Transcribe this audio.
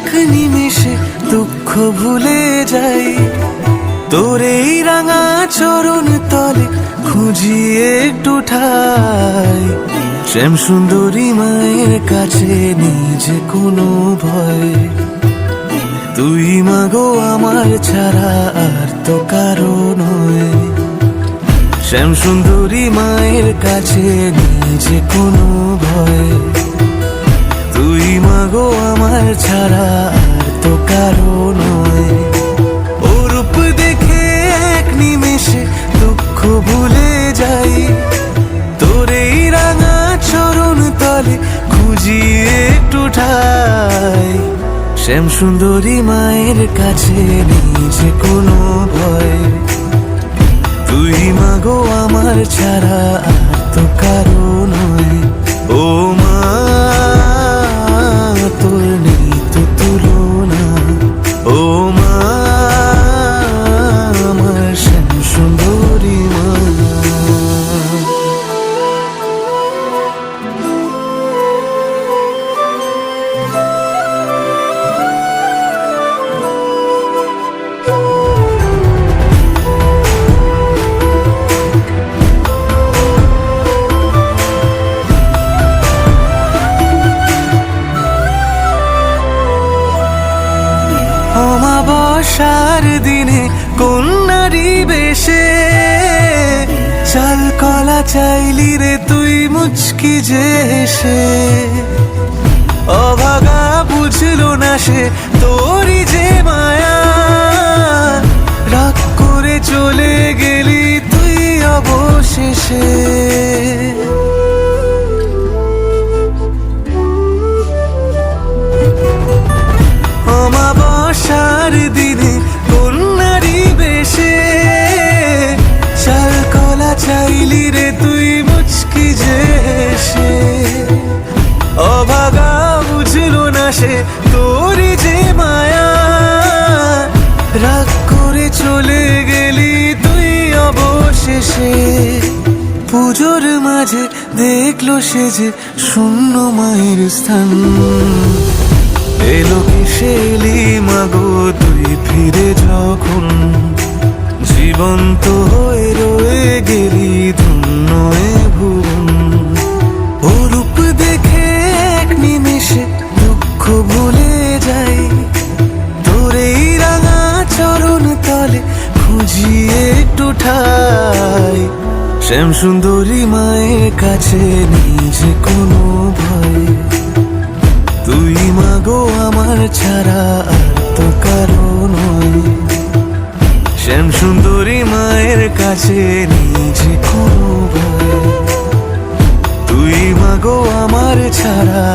এক নিমেষে দুঃখ ভুলে যাই, তোর এই রাঙা চরণ তলে খুঁজি একটু ঠাই। শ্যাম সুন্দরী মায়ের কাছে নেই যে কোনো ভয়, তুই মাগো আমার ছাড়া আর তো কারো নয়। শ্যাম সুন্দরী মায়ের কাছে নেই যে কোনো ভয়, তুই মাগো আমার ছাড়া আর তো কারো নয়। ও রূপ দেখে এক নিমেষে দুঃখ ভুলে যাই, তোর এই রাঙা চরণ তলে খুঁজি একটু ঠাই। শ্যাম সুন্দরী মায়ের কাছে নেই যে কোনো ভয়, তুই মাগো আমার ছাড়া আর তো কারো নয়। ও মা তোর নেই তো তুলনা, ও মা আমার শ্যাম সুন্দরী মা। অমাবস্যার দিনে কন্যারি বেশে চাল কলা চাইলি রে তুই মুচকি যে হেসে। অভাগা বুঝলো না সে তোরই যে মায়া, রাগ করে চলে গেলি তুই অবশেষে। অমাবস্যার দিনে কন্যারি বেশে চাল কলা চাইলি রে তুই মুচকি যে হেসে। অভাগা বুঝলো না সে তোরই যে মায়া, রাগ করে চলে গেলি তুই অবশেষে। পুজোর মাঝে দেখলো সে যে শূন্য মায়ের স্থান, এলো কিসে এলি মাগো তুই ফিরে যখন, জীবন্ত হয়ে রয়ে গেলি ধন্য এ ভুবন। ও রূপ দেখে এক নিমেষে দুঃখ ভুলে যাই, তোর এই রাঙা চরণ তলে খুঁজি একটু ঠাই। শ্যাম সুন্দরী মায়ের কাছে নেই যে কোনো ভয়, তুই মাগো আমার ছাড়া আর তো কারো নয়। শ্যাম সুন্দরী মায়ের কাছে নেই যে কোনো ভয়, তুই মাগো আমার ছাড়া